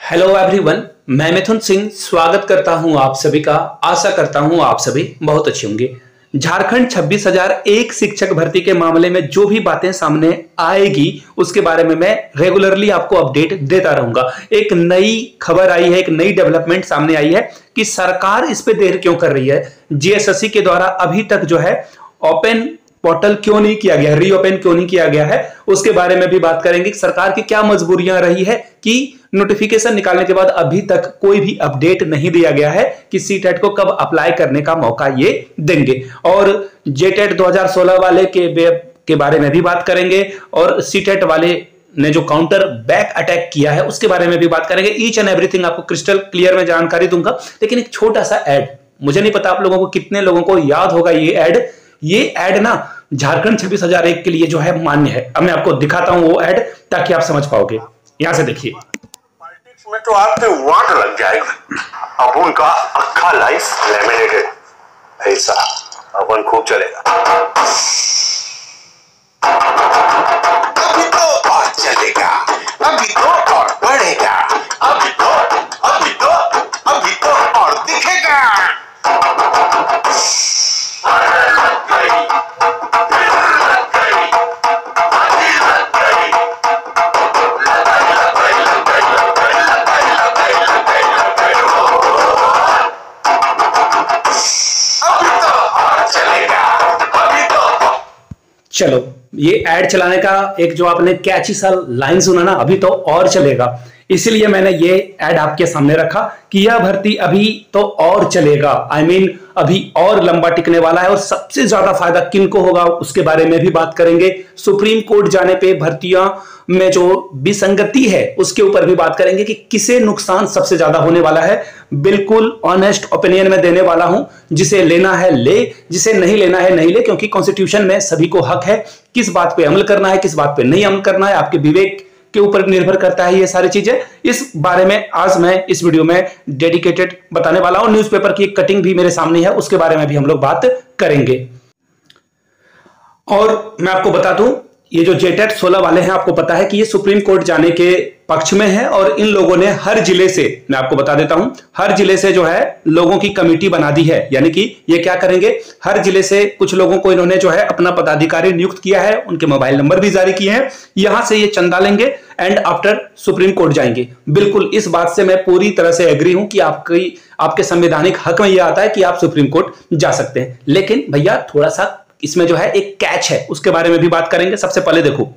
Hello everyone, मैं मिथुन सिंह स्वागत करता हूं आप सभी का। आशा करता हूं आप सभी बहुत अच्छे होंगे। झारखंड 26,001 शिक्षक भर्ती के मामले में जो भी बातें सामने आएगी उसके बारे में मैं रेगुलरली आपको अपडेट देता रहूंगा। एक नई खबर आई है, एक नई डेवलपमेंट सामने आई है कि सरकार इस पे देर क्यों कर रही है। जीएसएससी के द्वारा अभी तक जो है ओपन पोर्टल क्यों नहीं किया गया, रीओपन क्यों नहीं किया गया है, उसके बारे में भी बात करेंगे। सरकार की क्या मजबूरियां रही है कि नोटिफिकेशन निकालने के बाद अभी तक कोई भी अपडेट नहीं दिया गया है कि सीटेट को कब अप्लाई करने का मौका ये देंगे। और जेटेट 2016 वाले के बारे में भी बात करेंगे और सीटेट वाले ने जो काउंटर बैक अटैक किया है उसके बारे में भी बात करेंगे। ईच एंड एवरीथिंग आपको क्रिस्टल क्लियर में जानकारी दूंगा। लेकिन एक छोटा सा ऐड, मुझे नहीं पता आप लोगों को कितने लोगों को याद होगा ये ऐड ना झारखंड 26,001 के लिए जो है मान्य है। अब मैं आपको दिखाता हूं वो ऐड ताकि आप समझ पाओगे। यहां से देखिए। पॉलिटिक्स में तो आपके वाट लग जाएगी। अब उनका अक्खा लाइफ लेमिनेटेड ऐसा अपन खूब चलेगा। अभी तो और चलेगा, अभी तो और बढ़ेगा, अभी तो और दिखेगा। चलो, ये ऐड चलाने का एक जो आपने कैची सा लाइन सुना ना, अभी तो और चलेगा, इसीलिए मैंने ये ऐड आपके सामने रखा कि यह भर्ती अभी तो और चलेगा। अभी और लंबा टिकने वाला है। और सबसे ज्यादा फायदा किनको होगा उसके बारे में भी बात करेंगे। सुप्रीम कोर्ट जाने पे भर्तियां में जो विसंगति है उसके ऊपर भी बात करेंगे कि किसे नुकसान सबसे ज्यादा होने वाला है। बिल्कुल ऑनेस्ट ओपिनियन में देने वाला हूं। जिसे लेना है ले, जिसे नहीं लेना है नहीं ले, क्योंकि कॉन्स्टिट्यूशन में सभी को हक है। किस बात पे अमल करना है, किस बात पे नहीं अमल करना है, आपके विवेक के ऊपर निर्भर करता है ये सारी चीजें। इस बारे में आज मैं इस वीडियो में डेडिकेटेड बताने वाला हूं। न्यूज़पेपर की एक कटिंग भी मेरे सामने है, उसके बारे में भी हम लोग बात करेंगे। और मैं आपको बता दूं, ये जो जेटेट 16 वाले हैं, आपको पता है कि ये सुप्रीम कोर्ट जाने के पक्ष में है। और इन लोगों ने हर जिले से, मैं आपको बता देता हूं, हर जिले से जो है लोगों की कमेटी बना दी है। यानी कि ये क्या करेंगे, हर जिले से कुछ लोगों को इन्होंने जो है अपना पदाधिकारी नियुक्त किया है, उनके मोबाइल नंबर भी जारी किए हैं। यहां से ये चंदा लेंगे एंड आफ्टर सुप्रीम कोर्ट जाएंगे। बिल्कुल इस बात से मैं पूरी तरह से एग्री हूं कि आपके संवैधानिक हक में यह आता है कि आप सुप्रीम कोर्ट जा सकते हैं। लेकिन भैया थोड़ा सा इसमें जो है एक कैच है, उसके बारे में भी बात करेंगे। सबसे पहले देखो,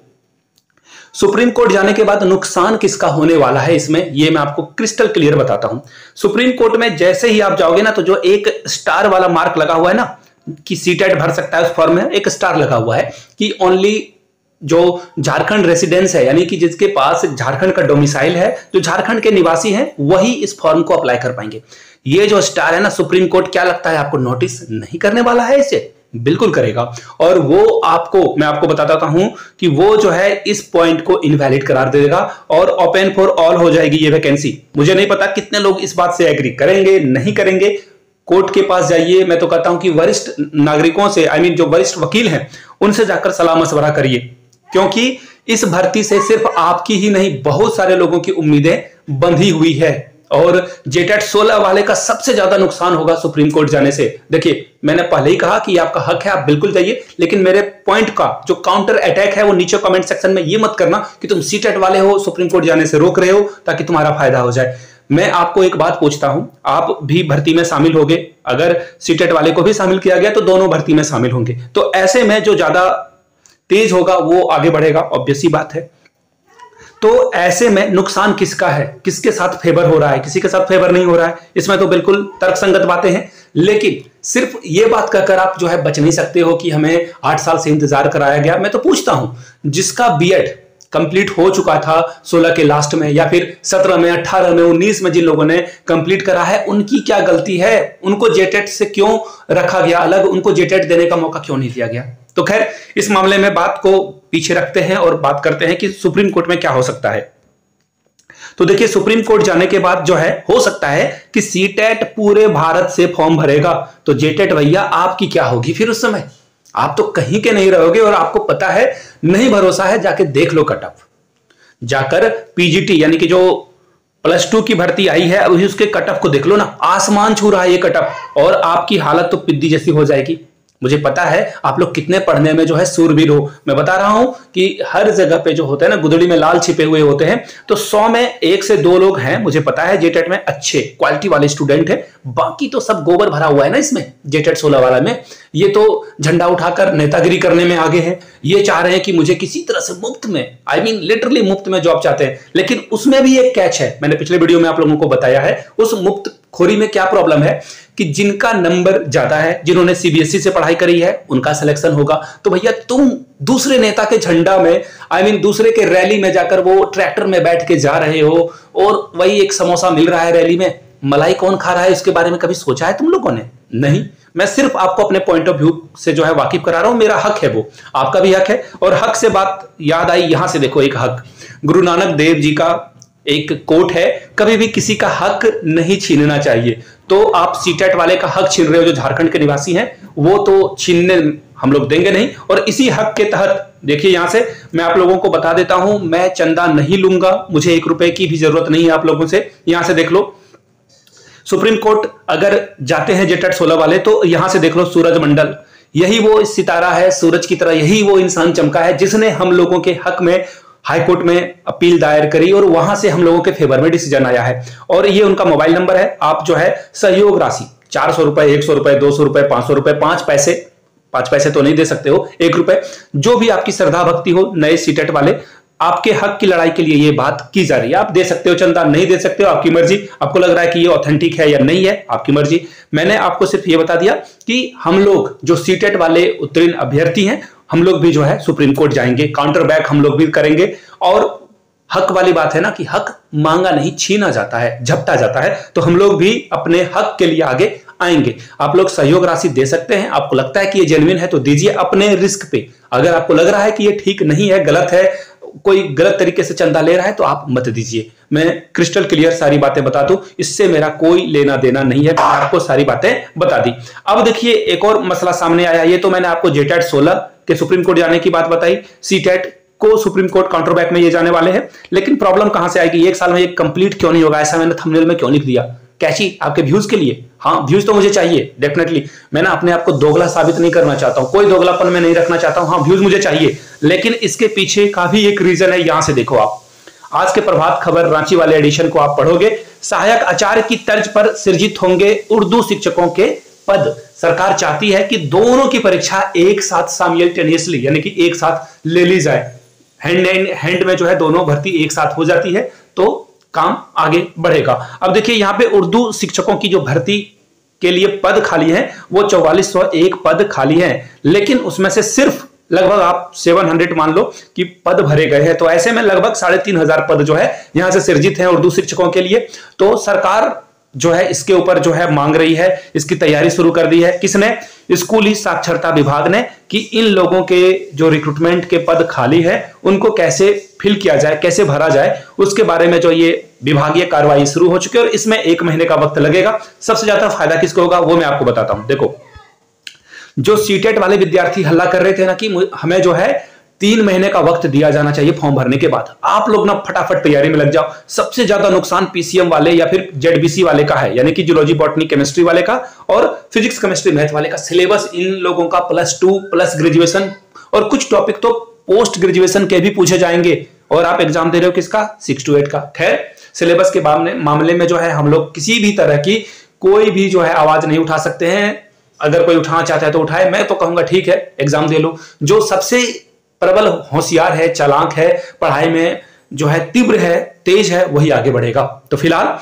सुप्रीम कोर्ट जाने के बाद नुकसान किसका होने वाला है इसमें, ये मैं आपको क्रिस्टल क्लियर बताता हूं। सुप्रीम कोर्ट में जैसे ही आप जाओगे ना, तो जो एक स्टार वाला मार्क लगा हुआ है ना कि सीटेट भर सकता है, उस फॉर्म में एक स्टार लगा हुआ है कि ओनली जो झारखंड रेसिडेंस है, यानी कि जिसके पास झारखंड का डोमिसाइल है, जो झारखंड के निवासी हैं, वही इस फॉर्म को अप्लाई कर पाएंगे। ये जो स्टार है ना, सुप्रीम कोर्ट क्या लगता है आपको नोटिस नहीं करने वाला है इसे? बिल्कुल करेगा। और वो आपको, मैं आपको बताता हूं कि वो जो है इस पॉइंट को इनवैलिड करार देगा और ओपन फॉर ऑल हो जाएगी ये वैकेंसी। मुझे नहीं पता कितने लोग इस बात से एग्री करेंगे नहीं करेंगे। कोर्ट के पास जाइए, मैं तो कहता हूं कि वरिष्ठ नागरिकों से, जो वरिष्ठ वकील हैं, उनसे जाकर सलाह मशवरा करिए, क्योंकि इस भर्ती से सिर्फ आपकी ही नहीं बहुत सारे लोगों की उम्मीदें बंधी हुई है। और जेटेट 16 वाले का सबसे ज्यादा नुकसान होगा सुप्रीम कोर्ट जाने से। देखिए, मैंने पहले ही कहा कि आपका हक है, आप बिल्कुल जाइए, लेकिन मेरे पॉइंट का जो काउंटर अटैक है वो नीचे कमेंट सेक्शन में ये मत करना कि तुम सीटेट वाले हो, सुप्रीम कोर्ट जाने से रोक रहे हो ताकि तुम्हारा फायदा हो जाए। मैं आपको एक बात पूछता हूं, आप भी भर्ती में शामिल होंगे, अगर सीटेट वाले को भी शामिल किया गया तो दोनों भर्ती में शामिल होंगे। तो ऐसे में जो ज्यादा तेज होगा वो आगे बढ़ेगा, ऑब्वियस ही बात है। तो ऐसे में नुकसान किसका है, किसके साथ फेवर हो रहा है, किसी के साथ फेवर नहीं हो रहा है, इसमें तो बिल्कुल तर्कसंगत बातें हैं। लेकिन सिर्फ ये बात कहकर आप जो है बच नहीं सकते हो कि हमें 8 साल से इंतजार कराया गया। मैं तो पूछता हूं, जिसका बीएड कंप्लीट हो चुका था 16 के लास्ट में, या फिर 17 में, 18 में, 19 में, जिन लोगों ने कंप्लीट करा है, उनकी क्या गलती है? उनको जेटेट से क्यों रखा गया अलग? उनको जेटेट देने का मौका क्यों नहीं दिया गया? तो खैर, इस मामले में बात को पीछे रखते हैं और बात करते हैं कि सुप्रीम कोर्ट में क्या हो सकता है। तो देखिए, सुप्रीम कोर्ट जाने के बाद जो है हो सकता है कि सीटेट पूरे भारत से फॉर्म भरेगा, तो जेटेट भैया आपकी क्या होगी फिर उस समय? आप तो कहीं के नहीं रहोगे। और आपको पता है, नहीं भरोसा है, जाके देख लो कट ऑफ, जाकर पीजीटी यानी कि जो +2 की भर्ती आई है, अभी उसके कट ऑफ को देख लो ना, आसमान छू रहा है ये कट ऑफ, और आपकी हालत तो पिद्दी जैसी हो जाएगी। मुझे पता है आप लोग कितने पढ़ने में जो है सूरबीर हो। मैं बता रहा हूं कि हर जगह पे जो होता है ना, गुदड़ी में लाल छिपे हुए होते हैं। तो 100 में 1 से 2 लोग हैं, मुझे पता है जेटेट में अच्छे क्वालिटी वाले स्टूडेंट हैं, बाकी तो सब गोबर भरा हुआ है ना इसमें जेटेट 16 वाला में। ये तो झंडा उठाकर नेतागिरी करने में आगे है, ये चाह रहे हैं कि मुझे किसी तरह से मुफ्त में, आई मीन लिटरली मुफ्त में जॉब चाहते हैं। लेकिन उसमें भी एक कैच है, मैंने पिछले वीडियो में आप लोगों को बताया है। उस मुफ्त खोरी में क्या प्रॉब्लम है कि जिनका नंबर ज्यादा है, जिन्होंने सीबीएसई से पढ़ाई करी है, उनका सिलेक्शन होगा। तो भैया तुम दूसरे नेता के झंडा में, आई मीन दूसरे के रैली में जाकर वो ट्रैक्टर में बैठ के जा रहे हो, और वही एक समोसा मिल रहा है रैली में, मलाई कौन खा रहा है इसके बारे में कभी सोचा है तुम लोगों ने? नहीं। मैं सिर्फ आपको अपने पॉइंट ऑफ व्यू से जो है वाकिफ करा रहा हूं, मेरा हक है वो, आपका भी हक है। और हक से बात याद आई, यहां से देखो एक हक, गुरु नानक देव जी का एक कोट है, कभी भी किसी का हक नहीं छीनना चाहिए। तो आप सीटेट वाले का हक छीन रहे हो जो झारखंड के निवासी हैं, वो तो छीनने हम लोग देंगे नहीं। और इसी हक के तहत देखिए, यहां से मैं आप लोगों को बता देता हूं, मैं चंदा नहीं लूंगा, मुझे 1 रुपए की भी जरूरत नहीं है आप लोगों से। यहां से देख लो, सुप्रीम कोर्ट अगर जाते हैं जेटेट 16 वाले, तो यहां से देख लो सूरज मंडल, यही वो सितारा है, सूरज की तरह यही वो इंसान चमका है जिसने हम लोगों के हक में हाई कोर्ट में अपील दायर करी, और वहां से हम लोगों के फेवर में डिसीजन आया है। और ये उनका मोबाइल नंबर है। आप जो है सहयोग राशि 400 रुपए, 100 रुपए, 200 रुपए, 500 रुपए, 5 पैसे तो नहीं दे सकते हो, 1 रुपए, जो भी आपकी श्रद्धा भक्ति हो, नए सीटेट वाले आपके हक की लड़ाई के लिए ये बात की जा रही है। आप दे सकते हो चंदा, नहीं दे सकते हो, आपकी मर्जी। आपको लग रहा है कि ये ऑथेंटिक है या नहीं है, आपकी मर्जी। मैंने आपको सिर्फ ये बता दिया कि हम लोग जो सीटेट वाले उत्तीर्ण अभ्यर्थी हैं, हम लोग भी जो है सुप्रीम कोर्ट जाएंगे, काउंटर बैक हम लोग भी करेंगे। और हक वाली बात है ना कि हक मांगा नहीं, छीना जाता है, झपटा जाता है। तो हम लोग भी अपने हक के लिए आगे आएंगे। आप लोग सहयोग राशि दे सकते हैं, आपको लगता है कि ये जेन्युइन है तो दीजिए अपने रिस्क पे। अगर आपको लग रहा है कि ये ठीक नहीं है, गलत है, कोई गलत तरीके से चंदा ले रहा है, तो आप मत दीजिए। मैं क्रिस्टल क्लियर सारी बातें बता दूं, इससे मेरा कोई लेना देना नहीं है, मैंने आपको सारी बातें बता दी। अब देखिए एक और मसला सामने आया। ये तो मैंने आपको जेटेट 16 के सुप्रीम कोर्ट जाने की बात बताई, सीटेट को सुप्रीम कोर्ट काउंटर बैक में ये जाने वाले हैं। लेकिन प्रॉब्लम कहां से आएगी, 1 साल में ये कंप्लीट क्यों नहीं होगा? ऐसा मैंने थंबनेल में क्यों लिख दिया? कैची आपके व्यूज के लिए। हाँ, व्यूज तो मुझे चाहिए डेफिनेटली। मैं ना अपने आप को दोगला साबित नहीं करना चाहता हूं, कोई दोगलापन में नहीं रखना चाहता हूं। हाँ, व्यूज मुझे चाहिए, लेकिन इसके पीछे का भी एक रीजन है। यहां से देखो, आप आज के प्रभात खबर रांची वाले एडिशन को आप पढ़ोगे, सहायक आचार्य की तर्ज पर सृजित होंगे उर्दू शिक्षकों के पद। सरकार चाहती है कि दोनों की परीक्षा एक साथ साइमल्टेनियसली, यानी कि एक साथ ले ली जाए, हैंड इन हैंड में जो है दोनों भर्ती एक साथ हो जाती है, तो काम आगे बढ़ेगा। अब देखिए यहां पे उर्दू शिक्षकों की जो भर्ती के लिए पद खाली हैं, वो 4401 पद खाली हैं, लेकिन उसमें से सिर्फ लगभग आप 700 मान लो कि पद भरे गए हैं। तो ऐसे में लगभग 3500 पद जो है यहां से सृजित हैं उर्दू शिक्षकों के लिए। तो सरकार जो है इसके ऊपर जो है मांग रही है, इसकी तैयारी शुरू कर दी है। किसने? स्कूली साक्षरता विभाग ने, कि इन लोगों के जो रिक्रूटमेंट के पद खाली है उनको कैसे फिल किया जाए, कैसे भरा जाए, उसके बारे में जो ये विभागीय कार्रवाई शुरू हो चुकी है। और इसमें 1 महीने का वक्त लगेगा। सबसे ज्यादा फायदा किसको होगा वो मैं आपको बताता हूं। देखो, जो सीटेट वाले विद्यार्थी हल्ला कर रहे थे ना कि हमें जो है 3 महीने का वक्त दिया जाना चाहिए फॉर्म भरने के बाद, आप लोग ना फटाफट तैयारी में लग जाओ। सबसे ज्यादा नुकसान पीसीएम वाले या फिर जेडबीसी वाले का है, यानी कि जूलॉजी बॉटनी केमिस्ट्री वाले का और फिजिक्स केमिस्ट्री मैथ वाले का। सिलेबस इन लोगों का +2 प्लस ग्रेजुएशन, और कुछ टॉपिक तो पोस्ट ग्रेजुएशन के भी पूछे जाएंगे। और आप एग्जाम दे रहे हो किसका? 6 to 8 का। खैर, सिलेबस के मामले में जो है हम लोग किसी भी तरह की कोई भी जो है आवाज नहीं उठा सकते हैं। अगर कोई उठाना चाहता है तो उठाए, मैं तो कहूंगा ठीक है एग्जाम दे लो। जो सबसे प्रबल होशियार है, चालाक है, पढ़ाई में जो है तीव्र है, तेज है, वही आगे बढ़ेगा। तो फिलहाल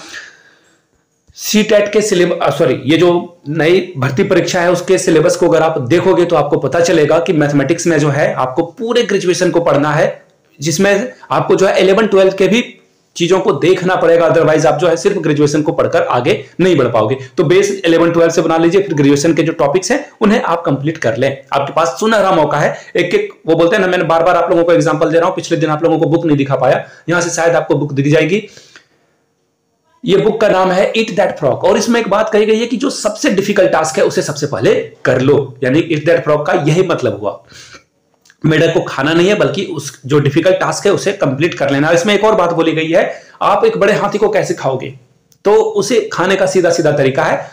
सीटेट के सिलेबस, ये जो नई भर्ती परीक्षा है उसके सिलेबस को अगर आप देखोगे तो आपको पता चलेगा कि मैथमेटिक्स में जो है आपको पूरे ग्रेजुएशन को पढ़ना है, जिसमें आपको जो है 11-12 के भी चीजों को देखना पड़ेगा। अदरवाइज आप जो है सिर्फ ग्रेजुएशन को पढ़कर आगे नहीं बढ़ पाओगे। तो बेस 11-12 से बना लीजिए, फिर ग्रेजुएशन के जो टॉपिक्स हैं उन्हें आप कंप्लीट कर लें। आपके पास सुनहरा मौका है। एक वो बोलते हैं ना, मैंने बार बार आप लोगों को एग्जांपल दे रहा हूं, पिछले दिन आप लोगों को बुक नहीं दिखा पाया, यहां से शायद आपको बुक दिख जाएगी। ये बुक का नाम है ईट दैट फ्रॉग, और इसमें एक बात कही गई है कि जो सबसे डिफिकल्ट टास्क है उसे सबसे पहले कर लो, यानी ईट दैट फ्रॉग का यही मतलब हुआ। मेढक को खाना नहीं है, बल्कि उस जो डिफिकल्ट टास्क है उसे कंप्लीट कर लेना। इसमें एक और बात बोली गई है, आप एक बड़े हाथी को कैसे खाओगे, तो उसे खाने का सीधा सीधा तरीका है,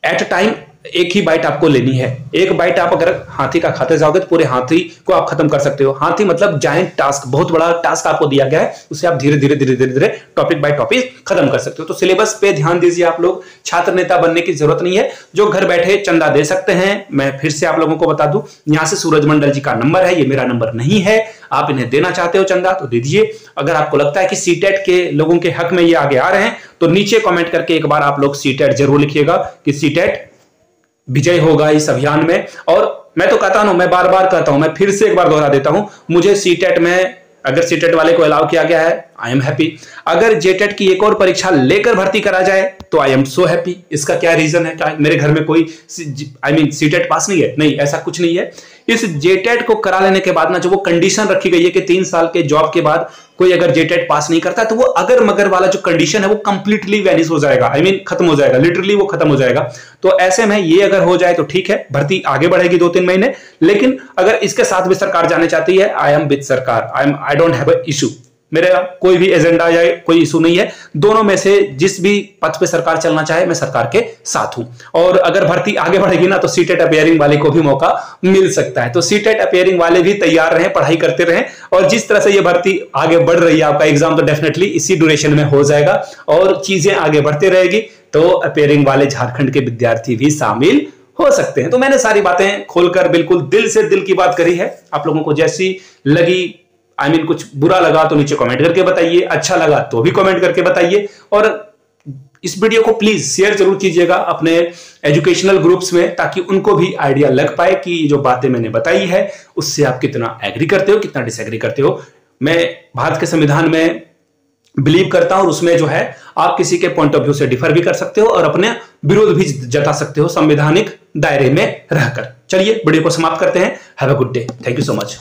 एट अ टाइम एक ही बाइट आपको लेनी है। एक बाइट आप अगर हाथी का खाते जाओगे तो पूरे हाथी को आप खत्म कर सकते हो। हाथी मतलब जायंट टास्क, बहुत बड़ा टास्क आपको दिया गया है, उसे आप धीरे धीरे धीरे धीरे धीरे टॉपिक बाय टॉपिक खत्म कर सकते हो। तो सिलेबस पे ध्यान दीजिए आप लोग, छात्र नेता बनने की जरूरत नहीं है, जो घर बैठे चंदा दे सकते हैं। मैं फिर से आप लोगों को बता दूं, यहां से सूरज मंडल जी का नंबर है, ये मेरा नंबर नहीं है। आप इन्हें देना चाहते हो चंदा तो दे दीजिए। अगर आपको लगता है कि सीटेट के लोगों के हक में ये आगे आ रहे हैं तो नीचे कमेंट करके एक बार आप लोग सीटेट जरूर लिखिएगा कि सीटेट विजय होगा इस अभियान में। और मैं तो कहता हूं, मैं बार बार कहता हूं, मैं फिर से एक बार दोहरा देता हूं, मुझे सीटेट में अगर सीटेट वाले को अलाउ किया गया है, आई एम हैप्पी। अगर जेटेट की एक और परीक्षा लेकर भर्ती करा जाए तो आई एम सो हैप्पी। इसका क्या रीजन है? क्या मेरे घर में कोई सीटेट पास नहीं है? नहीं, ऐसा कुछ नहीं है। इस जेटेट को करा लेने के बाद ना, जो वो कंडीशन रखी गई है कि 3 साल के जॉब के बाद कोई अगर जेटेट पास नहीं करता तो वो अगर मगर वाला जो कंडीशन है वो कंप्लीटली वैनिश हो जाएगा, खत्म हो जाएगा, लिटरली वो खत्म हो जाएगा। तो ऐसे में ये अगर हो जाए तो ठीक है, भर्ती आगे बढ़ेगी 2-3 महीने। लेकिन अगर इसके साथ भी सरकार जाने चाहती है, आई एम विद सरकार, I don't have a issue. मेरा कोई भी एजेंडा या कोई इशू नहीं है। दोनों में से जिस भी पथ पे सरकार चलना चाहे, मैं सरकार के साथ हूं। और अगर भर्ती आगे बढ़ेगी ना तो सीटेट अपियरिंग वाले को भी मौका मिल सकता है। तो सीटेट अपियरिंग वाले भी तैयार रहें, पढ़ाई करते रहें। और जिस तरह से ये भर्ती आगे बढ़ रही है, आपका एग्जाम तो डेफिनेटली इसी ड्यूरेशन में हो जाएगा और चीजें आगे बढ़ती रहेगी, तो अपियरिंग वाले झारखंड के विद्यार्थी भी शामिल हो सकते हैं। तो मैंने सारी बातें खोलकर बिल्कुल दिल से दिल की बात करी है। आप लोगों को जैसी लगी, कुछ बुरा लगा तो नीचे कमेंट करके बताइए, अच्छा लगा तो भी कमेंट करके बताइए। और इस वीडियो को प्लीज शेयर जरूर कीजिएगा अपने एजुकेशनल ग्रुप्स में, ताकि उनको भी आइडिया लग पाए कि जो बातें मैंने बताई है उससे आप कितना एग्री करते हो, कितना डिसएग्री करते हो। मैं भारत के संविधान में बिलीव करता हूं और उसमें जो है आप किसी के पॉइंट ऑफ व्यू से डिफर भी कर सकते हो और अपने विरोध भी जता सकते हो संवैधानिक दायरे में रहकर। चलिए वीडियो को समाप्त करते हैं। Have a good day, thank you so much.